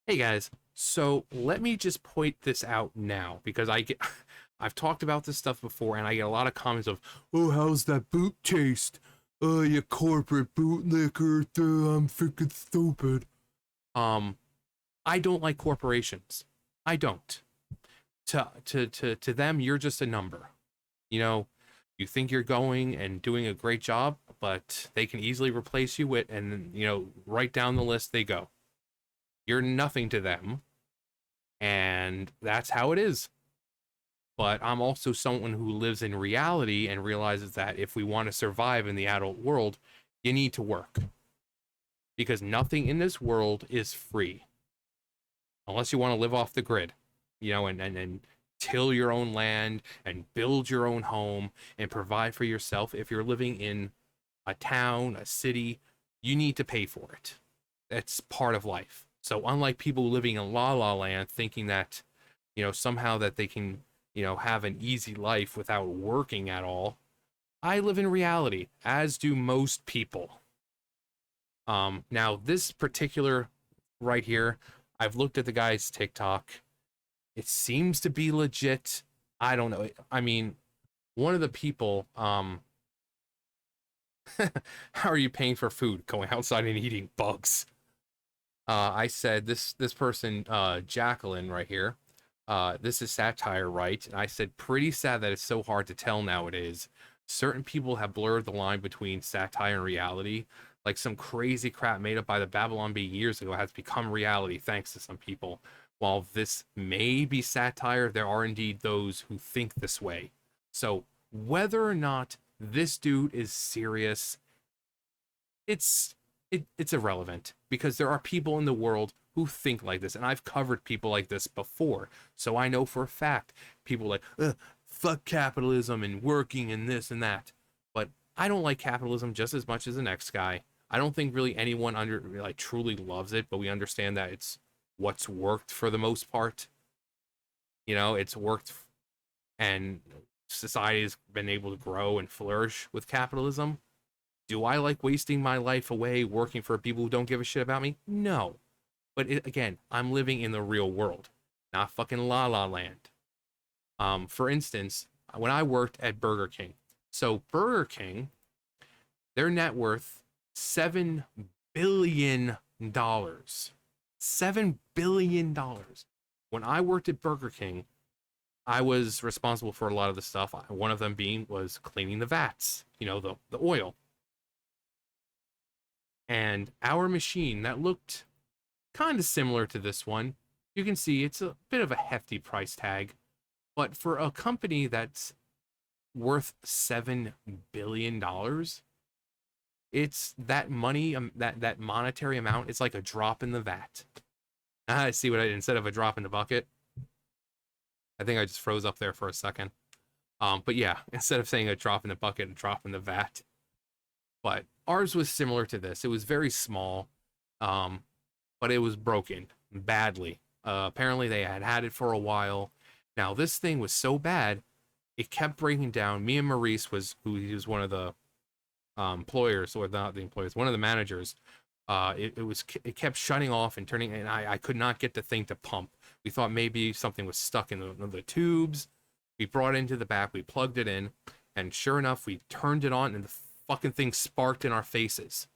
Hey guys, so let me just point this out now because I've talked about this stuff before and I get a lot of comments of, "Oh, how's that boot taste? Oh, you corporate bootlicker, I'm freaking stupid." Um, I don't like corporations. I don't. To them, you're just a number. You know, you think you're going and doing a great job, but they can easily replace you with, and right down the list they go. You're nothing to them, and that's how it is. But I'm also someone who lives in reality and realizes that if we want to survive in the adult world, you need to work because nothing in this world is free unless you want to live off the grid, and till your own land and build your own home and provide for yourself. If you're living in a town, a city, you need to pay for it. That's part of life. So unlike people living in La La Land thinking that, somehow that they can, have an easy life without working at all, I live in reality, as do most people. Now this particular right here, I've looked at the guy's TikTok. It seems to be legit. I don't know. I mean, one of the people, how are you paying for food? Going outside and eating bugs. I said this person, Jacqueline right here. This is satire, right? And I said, pretty sad that it's so hard to tell nowadays. Certain people have blurred the line between satire and reality. Like some crazy crap made up by the Babylon Bee years ago has become reality thanks to some people. While this may be satire, there are indeed those who think this way. So whether or not this dude is serious, it's it's irrelevant because there are people in the world who think like this, and I've covered people like this before, so I know for a fact people like, fuck capitalism and working and this and that. But I don't like capitalism just as much as the next guy. I don't think really anyone under like truly loves it, but we understand that it's what's worked for the most part. It's worked, and society has been able to grow and flourish with capitalism. Do I like wasting my life away working for people who don't give a shit about me? No. But again, I'm living in the real world, not fucking La La Land. For instance, when I worked at Burger King, so Burger King, their net worth $7 billion. $7 billion. When I worked at Burger King, I was responsible for a lot of the stuff. One of them being was cleaning the vats, the oil. And our machine that looked kind of similar to this one, you can see it's a bit of a hefty price tag, but for a company that's worth $7 billion, it's that money, that monetary amount. It's like a drop in the vat. I see what I did. Instead of a drop in the bucket, I think I just froze up there for a second. But yeah, instead of saying a drop in the bucket, a drop in the vat. But ours was similar to this. It was very small, but it was broken badly. Apparently, they had had it for a while. Now, this thing was so bad, it kept breaking down. Me and Maurice he was one of the employers, or not the employers, one of the managers. It kept shutting off and turning, and I could not get the thing to pump. We thought maybe something was stuck in the tubes. We brought it into the back, we plugged it in, and sure enough, we turned it on, and the fucking thing sparked in our faces.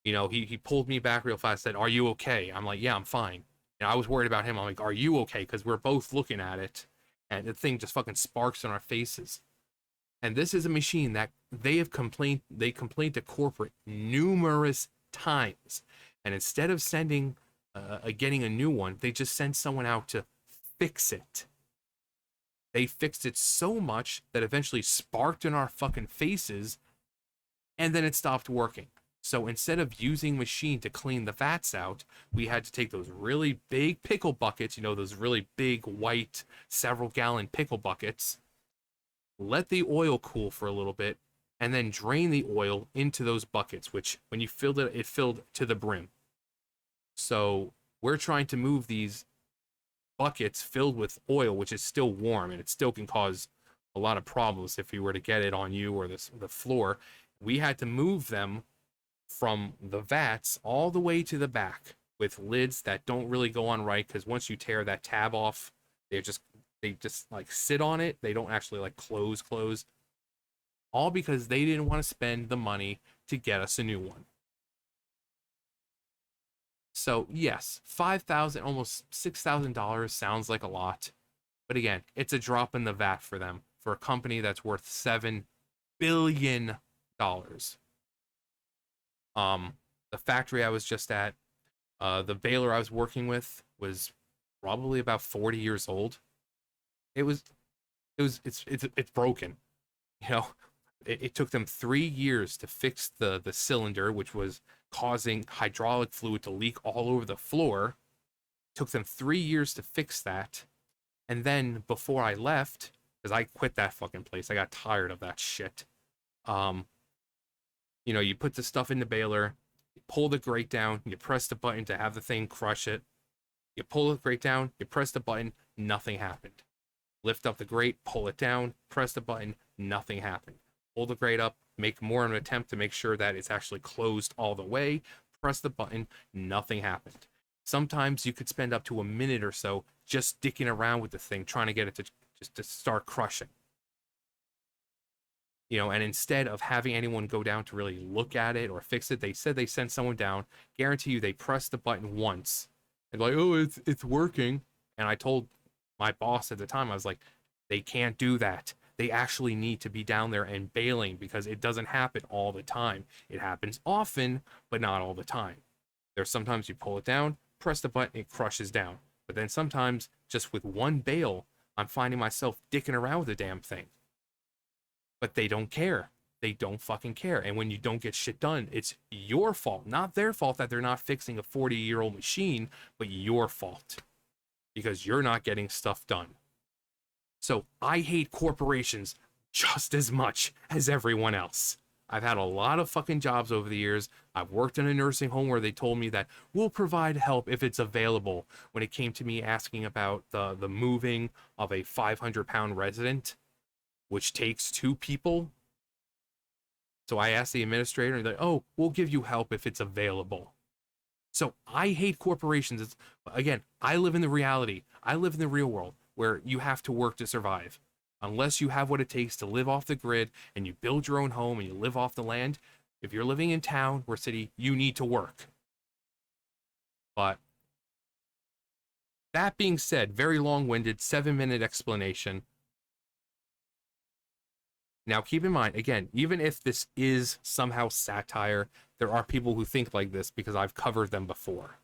He pulled me back real fast, said, "Are you okay?" I'm like, "Yeah, I'm fine." And I was worried about him. I'm like, "Are you okay?" Because we're both looking at it, and the thing just fucking sparks in our faces. And this is a machine that they complained to corporate numerous times. And instead of getting a new one, they just sent someone out to fix it. They fixed it so much that eventually sparked in our fucking faces, and then it stopped working. So instead of using machine to clean the vats out, we had to take those really big pickle buckets, those really big white several gallon pickle buckets, let the oil cool for a little bit, and then drain the oil into those buckets, which when you filled it, it filled to the brim. So we're trying to move these buckets filled with oil, which is still warm, and it still can cause a lot of problems if you were to get it on you or the floor. We had to move them from the vats all the way to the back, with lids that don't really go on right, because once you tear that tab off, they just like sit on it. They don't actually like close. All because they didn't want to spend the money to get us a new one. So yes, $5,000, almost $6,000 sounds like a lot, but again, it's a drop in the vat for them, for a company that's worth $7 billion. The factory I was just at, the baler I was working with was probably about 40 years old. It's broken. You know, it took them 3 years to fix the cylinder, which was causing hydraulic fluid to leak all over the floor. It took them 3 years to fix that. And then before I left, because I quit that fucking place, I got tired of that shit. Um, you put the stuff in the baler, you pull the grate down, you press the button to have the thing crush it. You pull the grate down, you press the button, nothing happened. Lift up the grate, pull it down, press the button, nothing happened. Pull the grate up, make more of an attempt to make sure that it's actually closed all the way, press the button, nothing happened. Sometimes you could spend up to a minute or so just dicking around with the thing, trying to get it to start crushing. And instead of having anyone go down to really look at it or fix it, they said they sent someone down. Guarantee you they pressed the button once and like, oh, it's working. And I told my boss at the time, I was like, they can't do that. They actually need to be down there and bailing, because it doesn't happen all the time. It happens often, but not all the time. There's sometimes you pull it down, press the button, it crushes down. But then sometimes, just with one bail, I'm finding myself dicking around with the damn thing. But they don't care. They don't fucking care. And when you don't get shit done, it's your fault, not their fault that they're not fixing a 40-year-old machine, but your fault, because you're not getting stuff done. So I hate corporations just as much as everyone else. I've had a lot of fucking jobs over the years. I've worked in a nursing home where they told me that we'll provide help if it's available. When it came to me asking about the moving of a 500-pound resident, which takes 2 people. So I asked the administrator, and they're like, oh, we'll give you help if it's available. So I hate corporations. Again, I live in the reality. I live in the real world where you have to work to survive. Unless you have what it takes to live off the grid and you build your own home and you live off the land, if you're living in town or city, you need to work. But that being said, very long-winded, 7-minute explanation. Now, keep in mind, again, even if this is somehow satire, there are people who think like this because I've covered them before.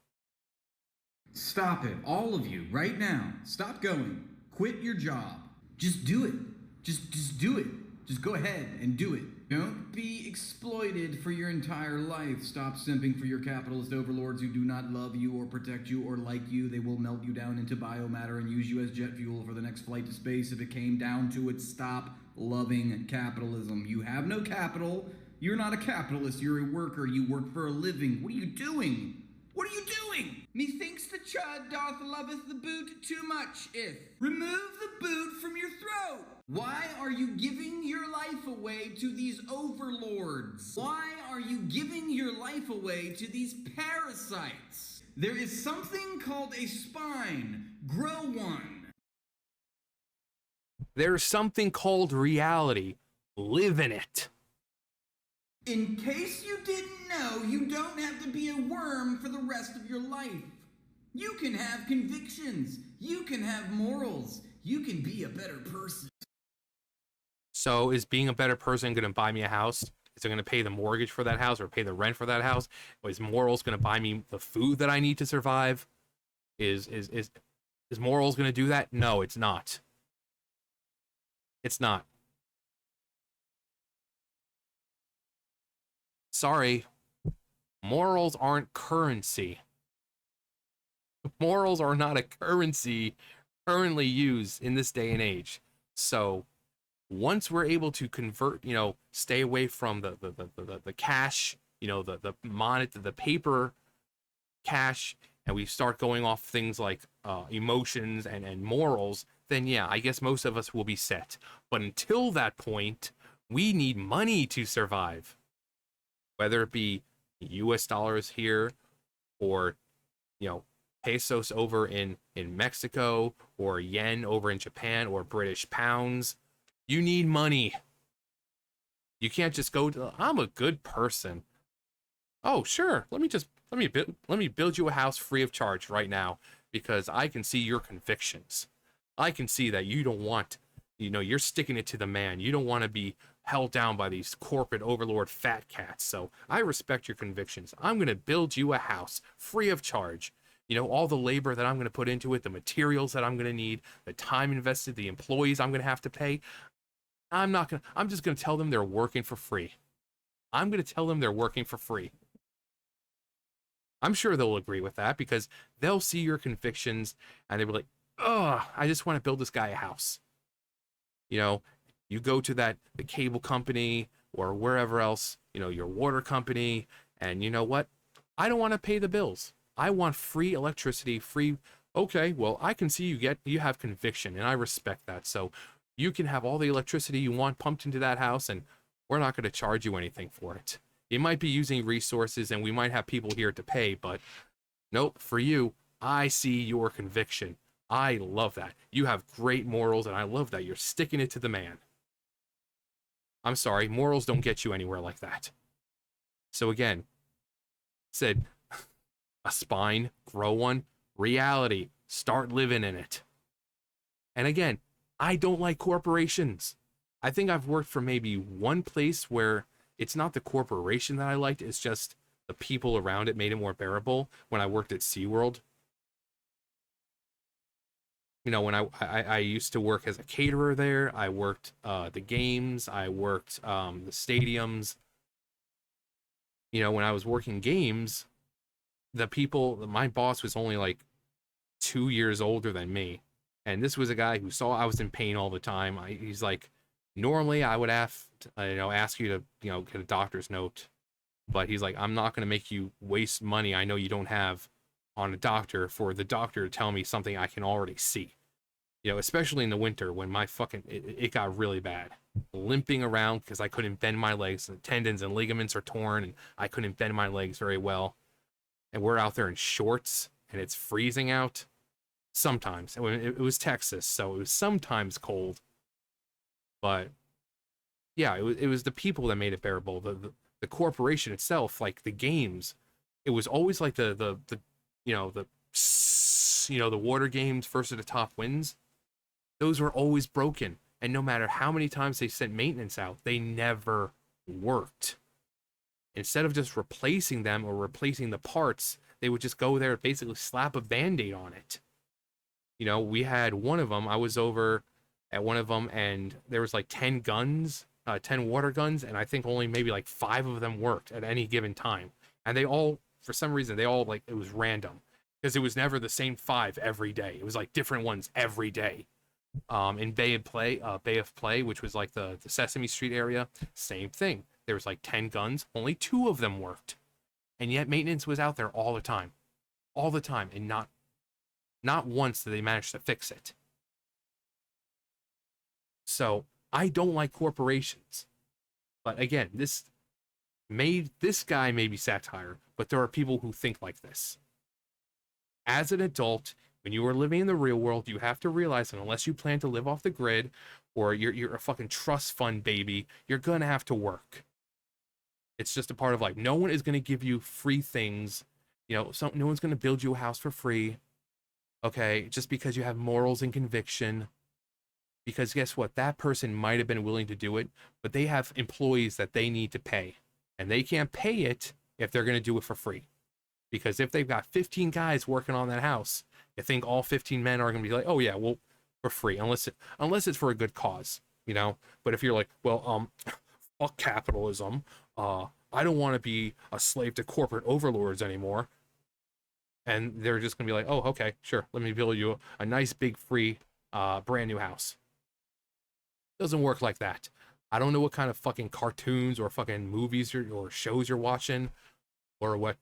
Stop it, all of you, right now. Stop going. Quit your job. Just do it. Just do it. Just go ahead and do it. Don't be exploited for your entire life. Stop simping for your capitalist overlords who do not love you or protect you or like you. They will melt you down into biomatter and use you as jet fuel for the next flight to space if it came down to it. Stop loving capitalism. You have no capital. You're not a capitalist. You're a worker. You work for a living. What are you doing? What are you doing? Methinks the chud doth loveth the boot too much, if. Remove the boot from your throat. Why are you giving your life away to these overlords? Why are you giving your life away to these parasites? There is something called a spine. Grow one. There's something called reality. Live in it. In case you didn't know, you don't have to be a worm for the rest of your life. You can have convictions. You can have morals. You can be a better person. So is being a better person going to buy me a house? Is it going to pay the mortgage for that house or pay the rent for that house? Or is morals going to buy me the food that I need to survive? Is morals going to do that? No, it's not. It's not. Sorry. Morals aren't currency. Morals are not a currency currently used in this day and age. So once we're able to convert, stay away from the cash, the paper cash, and we start going off things like emotions and morals, then yeah, I guess most of us will be set. But until that point, we need money to survive. Whether it be US dollars here or you know, pesos over in Mexico, or yen over in Japan, or British pounds. You need money. You can't just go to, I'm a good person. Oh, sure. Let me build you a house free of charge right now, because I can see your convictions. I can see that you don't want, you're sticking it to the man. You don't want to be held down by these corporate overlord fat cats. So I respect your convictions. I'm going to build you a house free of charge. All the labor that I'm going to put into it, the materials that I'm going to need, the time invested, the employees I'm going to have to pay. I'm just going to tell them they're working for free. I'm going to tell them they're working for free. I'm sure they'll agree with that, because they'll see your convictions and they'll be like, "Oh, I just want to build this guy a house." You know, you go to the cable company or wherever else, your water company, and you know what? I don't want to pay the bills. I want free electricity, free. Okay, well, I can see you have conviction, and I respect that. So you can have all the electricity you want pumped into that house, and we're not going to charge you anything for it. You might be using resources, and we might have people here to pay, but nope, for you, I see your conviction. I love that. You have great morals, and I love that you're sticking it to the man. I'm sorry, morals don't get you anywhere like that. So again, said a spine, grow one, reality, start living in it. And again, I don't like corporations. I think I've worked for maybe one place where it's not the corporation that I liked, it's just the people around it made it more bearable, when I worked at SeaWorld. When I used to work as a caterer there, I worked the games, I worked the stadiums. When I was working games, my boss was only like 2 years older than me. And this was a guy who saw I was in pain all the time. He's like, normally I would ask you to, get a doctor's note. But he's like, I'm not going to make you waste money I know you don't have on a doctor for the doctor to tell me something I can already see. Especially in the winter when it got really bad. Limping around because I couldn't bend my legs. The tendons and ligaments are torn, and I couldn't bend my legs very well. And we're out there in shorts, and it's freezing out. Sometimes. It was Texas, so it was sometimes cold. But yeah, it was the people that made it bearable. The corporation itself, like the games, it was always like the water games, first at the top wins. Those were always broken, and no matter how many times they sent maintenance out, they never worked. Instead of just replacing them or replacing the parts, they would just go there and basically slap a band-aid on it. We had one of them, I was over at one of them, and there was like 10 guns, 10 water guns, and I think only maybe like 5 of them worked at any given time. And they all, for some reason, like, it was random, because it was never the same 5 every day. It was like different ones every day. In Bay of Play, which was like the Sesame Street area, same thing. There was like 10 guns, only 2 of them worked. And yet maintenance was out there all the time. All the time, and not once did they manage to fix it. So I don't like corporations. But again, this guy may be satire, but there are people who think like this. As an adult, when you are living in the real world, you have to realize that unless you plan to live off the grid, or you're a fucking trust fund baby, you're gonna have to work. It's just a part of life. No one is gonna give you free things. No one's gonna build you a house for free. Okay, just because you have morals and conviction. Because guess what? That person might have been willing to do it, but they have employees that they need to pay. And they can't pay it if they're going to do it for free. Because if they've got 15 guys working on that house, you think all 15 men are going to be like, oh yeah, well, for free, unless it's for a good cause, But if you're like, well, fuck capitalism, I don't want to be a slave to corporate overlords anymore. And they're just going to be like, oh, okay, sure, let me build you a nice, big, free, brand new house. Doesn't work like that. I don't know what kind of fucking cartoons or fucking movies or shows you're watching, or what,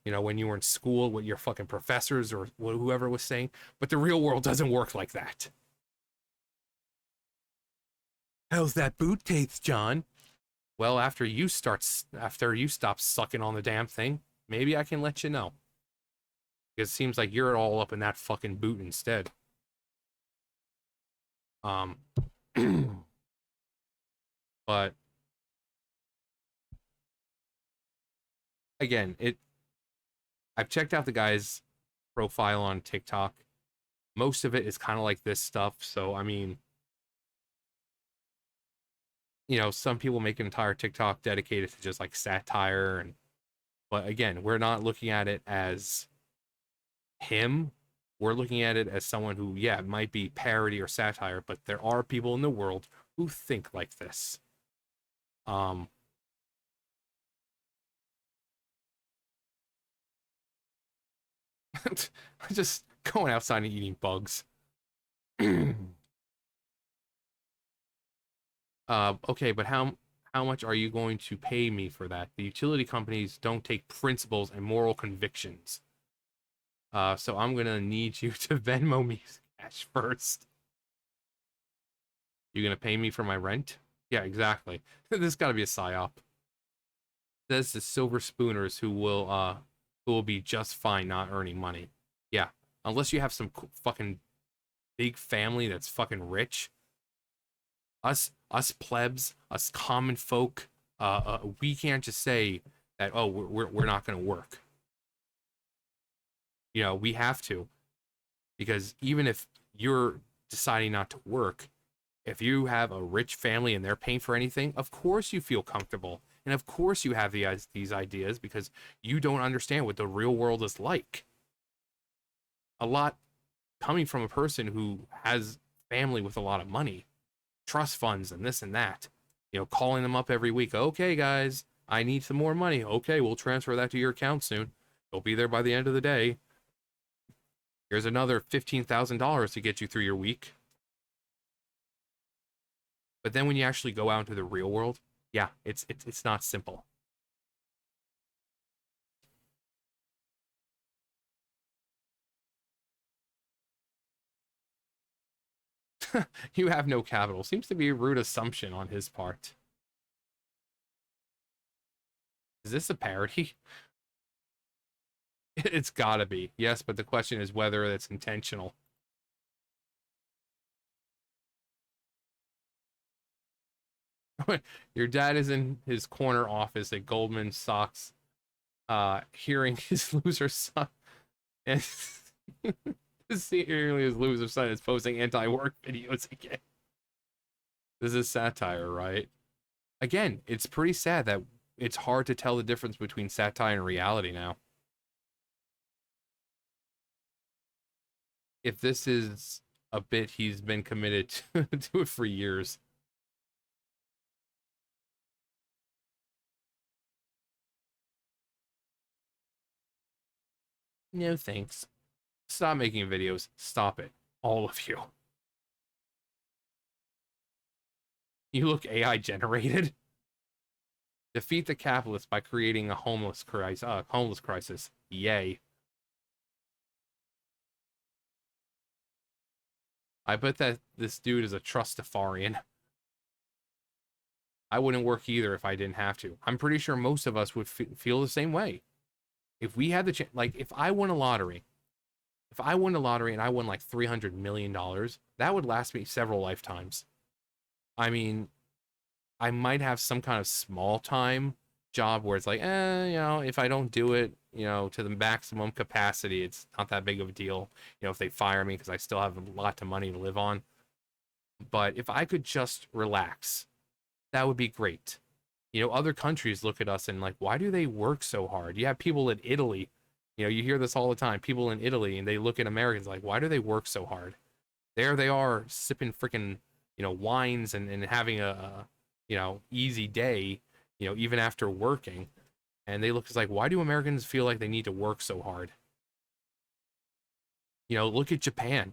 when you were in school, what your fucking professors or whoever was saying, but the real world doesn't work like that. How's that boot taste, John? Well, after you stop sucking on the damn thing, maybe I can let you know. Because it seems like you're all up in that fucking boot instead. Um, but again, I've checked out the guy's profile on TikTok. Most of it is kind of like this stuff. So I mean, some people make an entire TikTok dedicated to just like satire but again, we're not looking at it as him. We're looking at it as someone who, yeah, it might be parody or satire, but there are people in the world who think like this. Um, just going outside and eating bugs. Okay, but how much are you going to pay me for that? The utility companies don't take principles and moral convictions. So I'm gonna need you to Venmo me cash first. You gonna pay me for my rent? Yeah, exactly. This got to be a psyop. That's the silver spooners who will be just fine not earning money. Yeah, unless you have some fucking big family that's fucking rich. Us plebs, us common folk, we can't just say that, oh, we're not gonna work. We have to, because even if you're deciding not to work, if you have a rich family and they're paying for anything, of course you feel comfortable. And of course you have these ideas because you don't understand what the real world is like. A lot coming from a person who has family with a lot of money, trust funds and this and that, calling them up every week. Okay, guys, I need some more money. Okay, we'll transfer that to your account soon. It'll be there by the end of the day. Here's another $15,000 to get you through your week. But then when you actually go out into the real world, yeah, it's not simple. You have no capital. Seems to be a rude assumption on his part. Is this a parody? It's gotta be. Yes, but the question is whether it's intentional. Your dad is in his corner office at Goldman Sachs, hearing his loser son and hearing his loser son is posting anti-work videos again. This is satire, right? Again, it's pretty sad that it's hard to tell the difference between satire and reality now. If this is a bit, he's been committed to it for years. No thanks. Stop making videos. Stop it. All of you. You look AI generated. Defeat the capitalists by creating a homeless crisis. Yay. I bet that this dude is a trustafarian. I wouldn't work either if I didn't have to. I'm pretty sure most of us would feel the same way. If we had the chance, like if I won a lottery and I won like $300 million, that would last me several lifetimes. I mean, I might have some kind of small time job where it's like, if I don't do it, to the maximum capacity, it's not that big of a deal. If they fire me because I still have a lot of money to live on. But if I could just relax, that would be great. Other countries look at us and like, why do they work so hard? You have people in Italy, you hear this all the time. People in Italy, and they look at Americans like, why do they work so hard? There they are sipping freaking, wines and having a easy day, even after working. And they look, it's like, why do Americans feel like they need to work so hard? Look at Japan.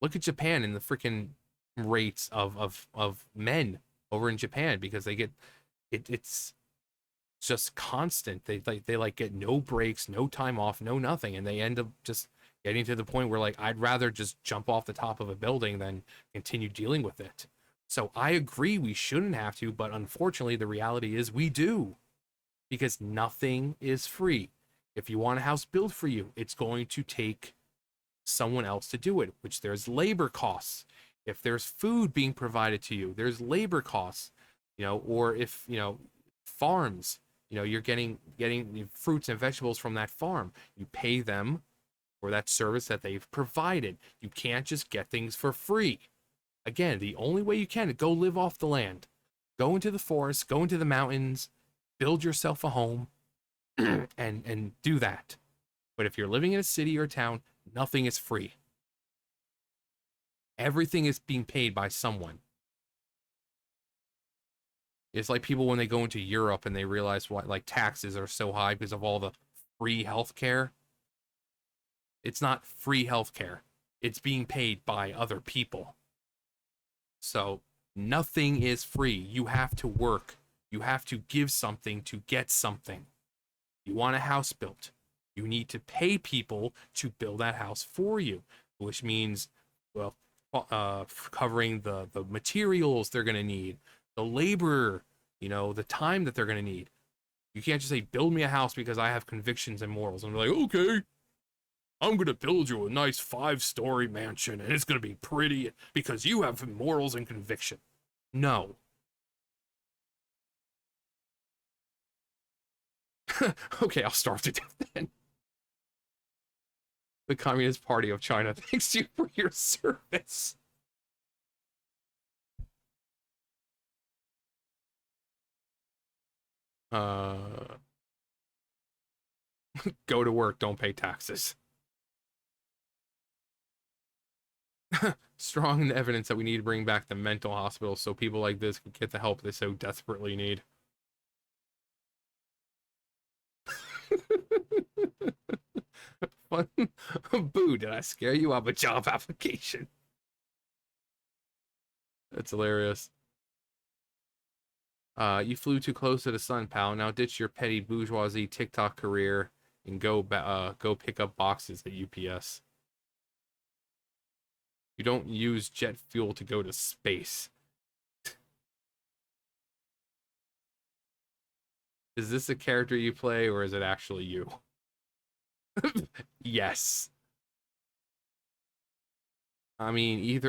Look at Japan and the freaking rates of men over in Japan, because they get it's just constant. They get no breaks, no time off, no nothing, and they end up just getting to the point where like, I'd rather just jump off the top of a building than continue dealing with it. So I agree we shouldn't have to, but unfortunately the reality is we do, because nothing is free. If you want a house built for you, it's going to take someone else to do it, which there's labor costs. If there's food being provided to you, there's labor costs, or if, farms, you're getting fruits and vegetables from that farm. You pay them for that service that they've provided. You can't just get things for free. Again, the only way you can is go live off the land. Go into the forest, go into the mountains, build yourself a home, and do that. But if you're living in a city or a town, nothing is free. Everything is being paid by someone. It's like people when they go into Europe and they realize why like taxes are so high because of all the free healthcare. It's not free healthcare. It's being paid by other people. So nothing is free. You have to work. You have to give something to get something. You want a house built. You need to pay people to build that house for you, which means, well, covering the materials they're going to need, the labor, the time that they're going to need. You can't just say, build me a house because I have convictions and morals. And they're like, okay, I'm going to build you a nice 5-story mansion and it's going to be pretty because you have morals and conviction. No. Okay, I'll starve to death then. The Communist Party of China thanks you for your service. Go to work, don't pay taxes. Strong evidence that we need to bring back the mental hospitals so people like this can get the help they so desperately need. Boo, did I scare you? I'm a job application. That's hilarious. You flew too close to the sun, pal. Now ditch your petty bourgeoisie TikTok career and go pick up boxes at UPS. You don't use jet fuel to go to space. Is this a character you play or is it actually you? Yes. I mean,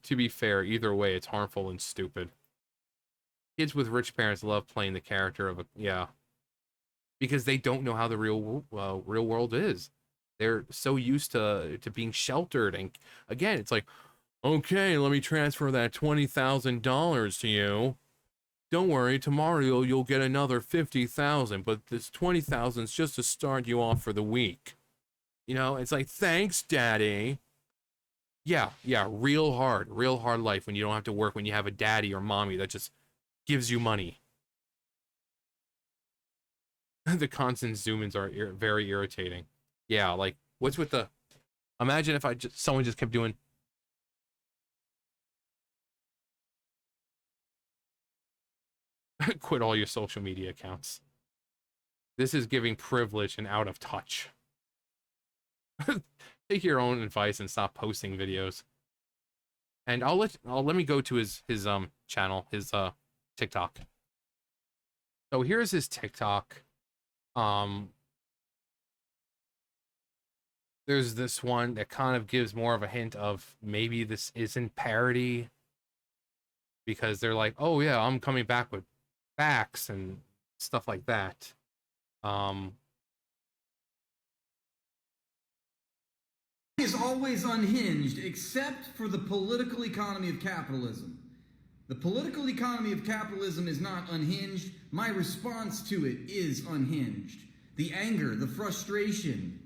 to be fair, either way, it's harmful and stupid. Kids with rich parents love playing the character of because they don't know how the real world is. They're so used to being sheltered, and again, it's like, okay, let me transfer that $20,000 to you. Don't worry, tomorrow you'll get another 50,000, but this 20,000 is just to start you off for the week. It's like, thanks, daddy. Yeah, real hard life when you don't have to work, when you have a daddy or mommy that just gives you money. The constant zoom-ins are very irritating. Yeah, like, what's with the... Imagine if someone just kept doing... Quit all your social media accounts. This is giving privilege and out of touch. Take your own advice and stop posting videos. And let me go to his channel, his TikTok. So here's his TikTok. There's this one that kind of gives more of a hint of maybe this isn't parody, because they're like, oh yeah, I'm coming back with facts and stuff like that. Is always unhinged except for the political economy of capitalism. The political economy of capitalism is not unhinged. My response to it is unhinged. The anger, the frustration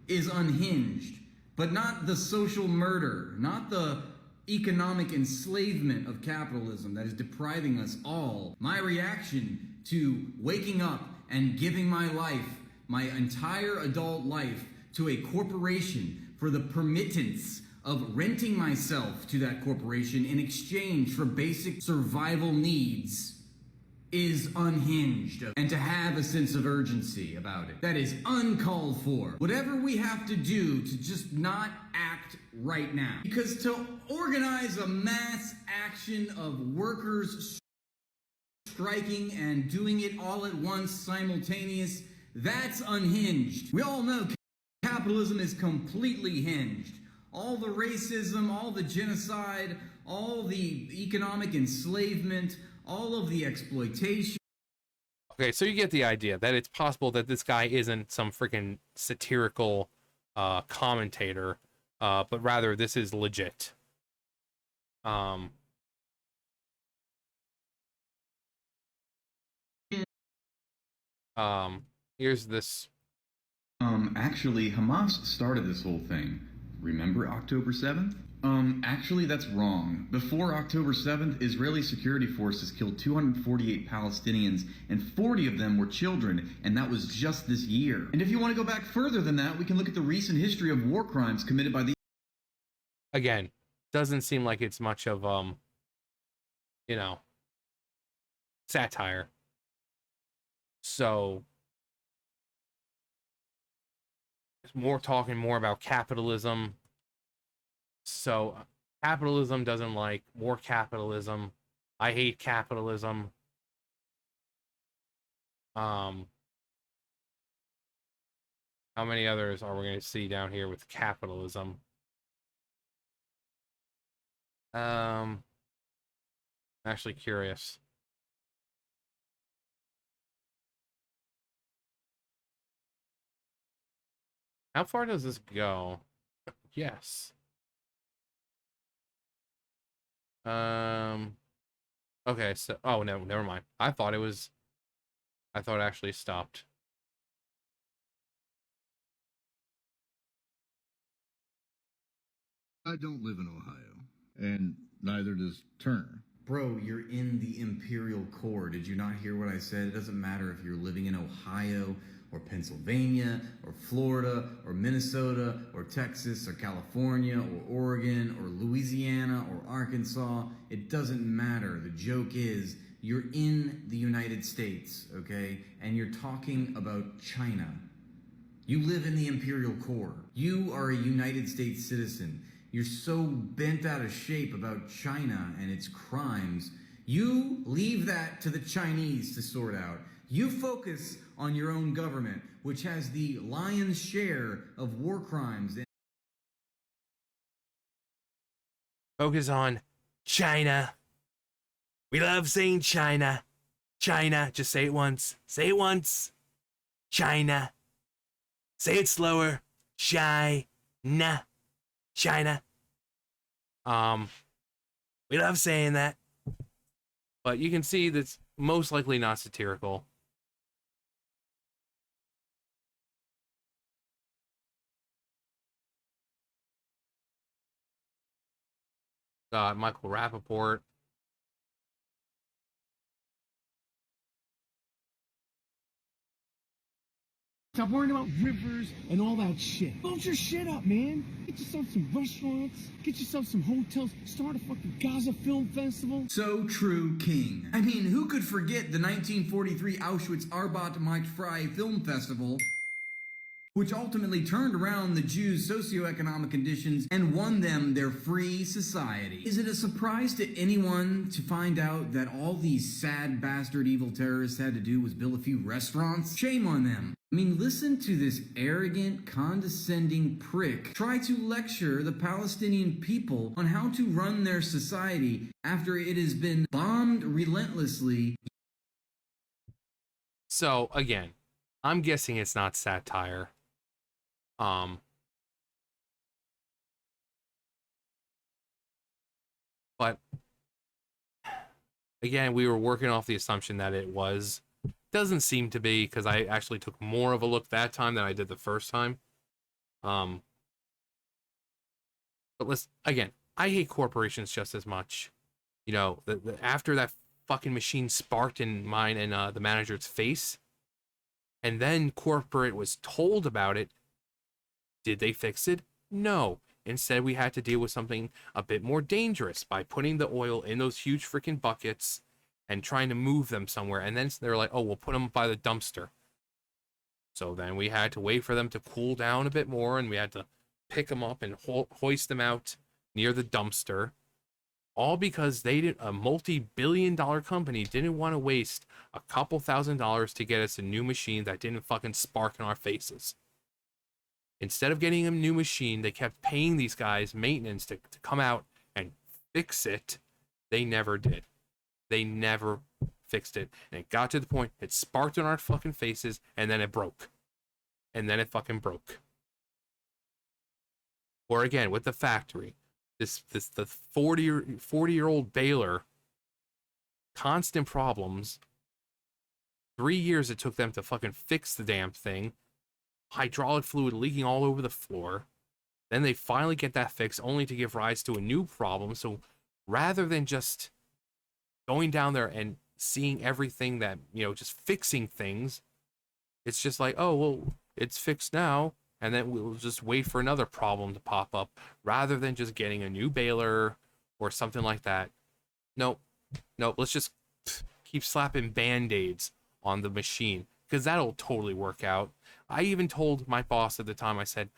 is unhinged, but not the social murder, not the economic enslavement of capitalism that is depriving us all. My reaction to waking up and giving my life, my entire adult life, to a corporation for the permittance of renting myself to that corporation in exchange for basic survival needs is unhinged, and to have a sense of urgency about it. That is uncalled for. Whatever we have to do to just not act right now. Because to organize a mass action of workers striking and doing it all at once, simultaneous, That's unhinged. We all know capitalism is completely hinged. All the racism, all the genocide, all the economic enslavement, all of the exploitation. Okay, so you get the idea that it's possible that this guy isn't some freaking satirical commentator, but rather this is legit. Um, Here's this. Actually, Hamas started this whole thing. Remember October 7th? Actually, that's wrong. Before October 7th, Israeli security forces killed 248 Palestinians, and 40 of them were children, and that was just this year. And if you want to go back further than that, we can look at the recent history of war crimes committed by the... Again, doesn't seem like it's much of, you know, satire. So, it's more talking more about capitalism. So, capitalism doesn't like more capitalism. I hate capitalism. How many others are we going to see down here with capitalism? I'm actually curious. How far does this go? Yes. Okay, so oh no, never mind. I thought it actually stopped. I don't live in Ohio, and neither does Turner. Bro, you're in the Imperial Core. Did you not hear what I said? It doesn't matter if you're living in Ohio or Pennsylvania or Florida or Minnesota or Texas or California or Oregon or Louisiana or Arkansas. It doesn't matter. The joke is you're in the United States, okay? And you're talking about China. You live in the Imperial Core. You are a United States citizen. You're so bent out of shape about China and its crimes. You leave that to the Chinese to sort out. You focus on your own government, which has the lion's share of war crimes. Focus on China. We love saying China. China. Just say it once. Say it once. China. Say it slower. China. China. We love saying that. But you can see that's most likely not satirical. Michael Rappaport. Stop worrying about rivers and all that shit. Load your shit up, man. Get yourself some restaurants. Get yourself some hotels. Start a fucking Gaza Film Festival. So true, King. I mean, who could forget the 1943 Auschwitz-Arbat Mike Frey Film Festival, which ultimately turned around the Jews' socioeconomic conditions and won them their free society. Is it a surprise to anyone to find out that all these sad bastard evil terrorists had to do was build a few restaurants? Shame on them. I mean, listen to this arrogant, condescending prick try to lecture the Palestinian people on how to run their society after it has been bombed relentlessly. So, again, I'm guessing it's not satire. But again, we were working off the assumption that it was. Doesn't seem to be, because I actually took more of a look that time than I did the first time. But let's, again, I hate corporations just as much. You know, after that fucking machine sparked in mine and the manager's face, and then corporate was told about it, did they fix it? No. Instead, we had to deal with something a bit more dangerous by putting the oil in those huge freaking buckets and trying to move them somewhere. And then they're like, oh, we'll put them by the dumpster. So then we had to wait for them to cool down a bit more, and we had to pick them up and hoist them out near the dumpster. All because they didn't, a multi-billion-dollar company didn't want to waste a couple $1,000s to get us a new machine that didn't fucking spark in our faces. Instead of getting a new machine, they kept paying these guys maintenance to come out and fix it. They never did. They never fixed it. And it got to the point, it sparked in our fucking faces, and then it broke. And then it fucking broke. Or again, with the factory. The 40-year-old baler, constant problems. 3 years it took them to fucking fix the damn thing. Hydraulic fluid leaking all over the floor. Then they finally get that fixed, only to give rise to a new problem. So rather than just going down there and seeing everything that, just fixing things, it's just like, oh, well, it's fixed now, and then we'll just wait for another problem to pop up, rather than just getting a new baler or something like that. Nope, let's just keep slapping band-aids on the machine, because that'll totally work out. I even told my boss at the time, I said,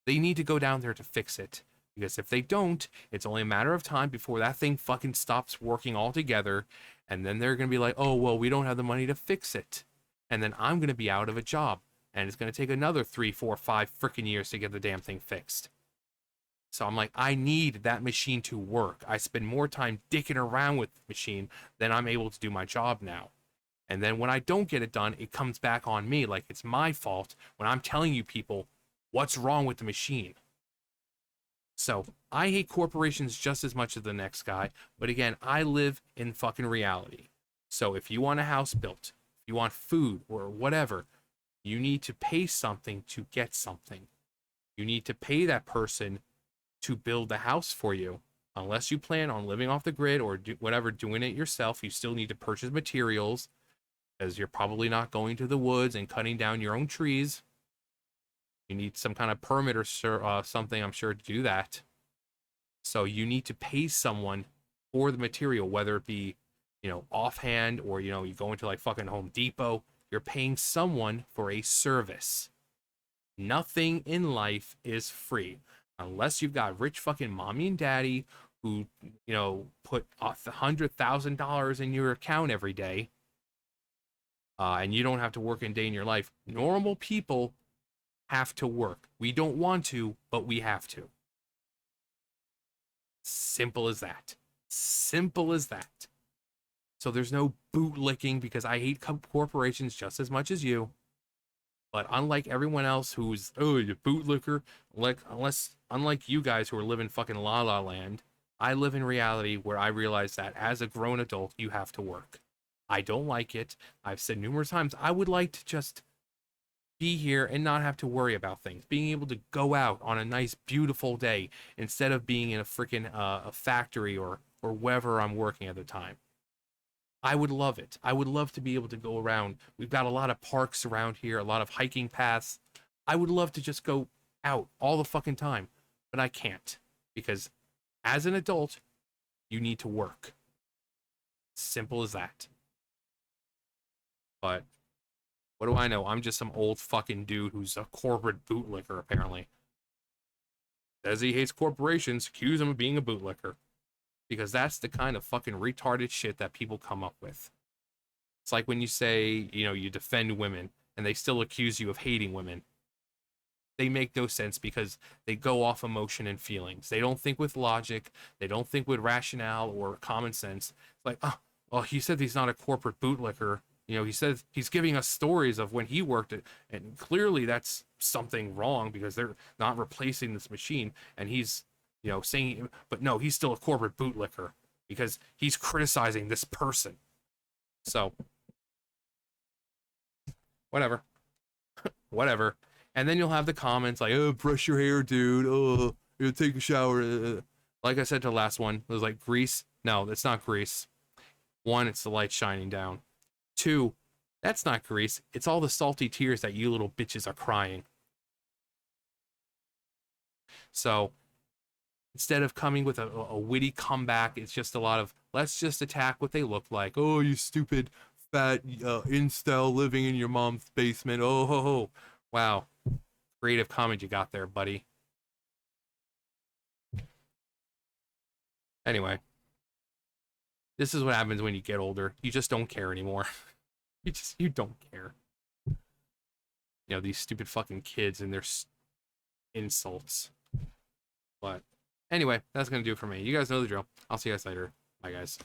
they need to go down there to fix it, because if they don't, it's only a matter of time before that thing fucking stops working altogether, and then they're going to be like, oh, well, we don't have the money to fix it. And then I'm going to be out of a job, and it's going to take another 3, 4, 5 freaking years to get the damn thing fixed. So I'm like, I need that machine to work. I spend more time dicking around with the machine than I'm able to do my job now. And then when I don't get it done, it comes back on me like it's my fault when I'm telling you people what's wrong with the machine. So I hate corporations just as much as the next guy. But again, I live in fucking reality. So if you want a house built, if you want food or whatever, you need to pay something to get something. You need to pay that person to build the house for you. Unless you plan on living off the grid or doing it yourself, you still need to purchase materials, because you're probably not going to the woods and cutting down your own trees. You need some kind of permit or something, I'm sure, to do that. So you need to pay someone for the material, whether it be, offhand, or, you go into like fucking Home Depot. You're paying someone for a service. Nothing in life is free. Unless you've got rich fucking mommy and daddy who, put $100,000 in your account every day. And you don't have to work a day in your life. Normal people have to work. We don't want to, but we have to. Simple as that. Simple as that. So there's no bootlicking, because I hate corporations just as much as you. But unlike everyone else who's, oh, you bootlicker, unlike you guys who are living fucking la la land, I live in reality where I realize that as a grown adult, you have to work. I don't like it. I've said numerous times, I would like to just be here and not have to worry about things. Being able to go out on a nice, beautiful day instead of being in a freaking a factory or wherever I'm working at the time. I would love it. I would love to be able to go around. We've got a lot of parks around here, a lot of hiking paths. I would love to just go out all the fucking time, but I can't, because as an adult, you need to work. Simple as that. But what do I know? I'm just some old fucking dude who's a corporate bootlicker, apparently. Says he hates corporations, accuse him of being a bootlicker. Because that's the kind of fucking retarded shit that people come up with. It's like when you say, you defend women, and they still accuse you of hating women. They make no sense, because they go off emotion and feelings. They don't think with logic. They don't think with rationale or common sense. It's like, oh, he said he's not a corporate bootlicker. He says he's giving us stories of when he worked it, and clearly that's something wrong, because they're not replacing this machine, and he's, saying, but no, he's still a corporate bootlicker because he's criticizing this person. So, whatever. Whatever. And then you'll have the comments like, oh, brush your hair, dude. Oh, you take a shower. Like I said to the last one, it was like grease. No, it's not grease. 1, it's the light shining down. 2, that's not grease. It's all the salty tears that you little bitches are crying. So, instead of coming with a witty comeback, it's just a lot of, let's just attack what they look like. Oh, you stupid, fat incel living in your mom's basement. Oh, ho, ho. Wow. Creative comment you got there, buddy. Anyway, This is what happens when you get older. You just don't care anymore. You don't care. You know, these stupid fucking kids and their insults. But anyway, that's gonna do it for me. You guys know the drill. I'll see you guys later. Bye, guys.